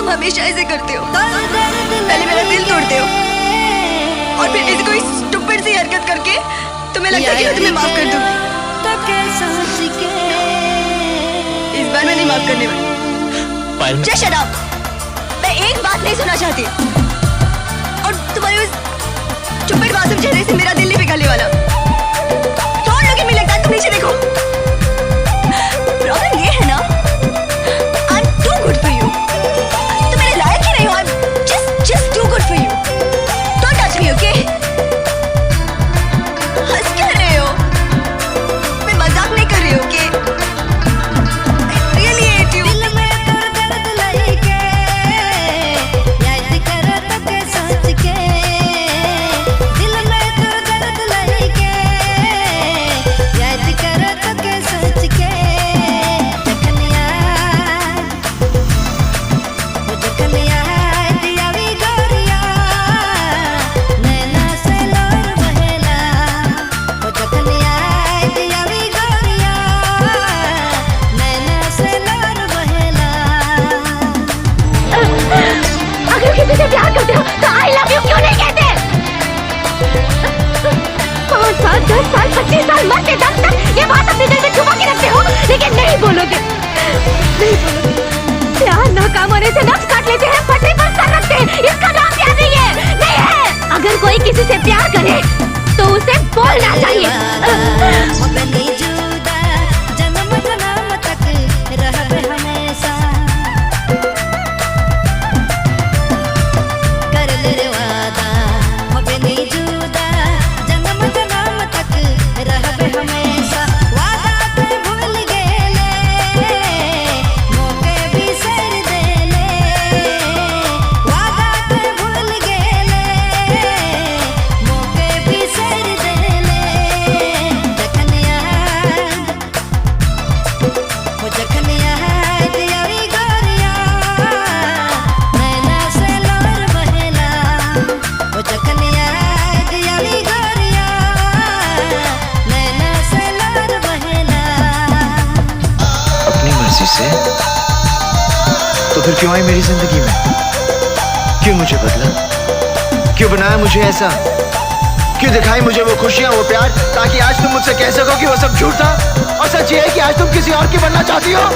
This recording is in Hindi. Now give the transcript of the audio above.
तुम हमेशा ऐसे करते हो, पहले मेरा दिल तोड़ते हो और फिर ऐसे कोई स्टूपिड सी हरकत करके तुम्हें लगता है कि मैं तुम्हें माफ कर दूंगी। इस बार मैं नहीं माफ करने वाली। जय शट अप, मैं एक बात नहीं सुनना चाहती और तुम्हारी उस स्टूपिड मासूम चेहरे से मेरा दिल नहीं पिघलने वाला। कौन लोग मिले तुम नीचे देखो। प्रॉब्लम ये है ना, I am too good for you. तुम मेरे लायक ही नहीं हो। I am just too good for you. Don't touch me, okay? हंस क्यों रहे हो? मैं मजाक नहीं कर रही हूँ, okay? I really hate you. किसी से प्यार करते हो तो आई लव यू क्यों नहीं कहते? 5 साल 10 साल 25 साल मरते दम तक ये बात अपने दिल में छुपा के रखते हो, लेकिन नहीं बोलोगे। प्यार नाकाम होने से नफ्स काट लेते हैं, पटरी पर सर रखते हैं। इसका नाम प्यार नहीं है, नहीं है। अगर कोई किसी से प्यार करे तो उसे बोलना चाहिए। से तो फिर क्यों आई मेरी जिंदगी में? क्यों मुझे बदला? क्यों बनाया मुझे ऐसा? क्यों दिखाई मुझे वो खुशियां, वो प्यार, ताकि आज तुम मुझसे कह सको कि वो सब झूठ था और सच ये है कि आज तुम किसी और की बनना चाहती हो।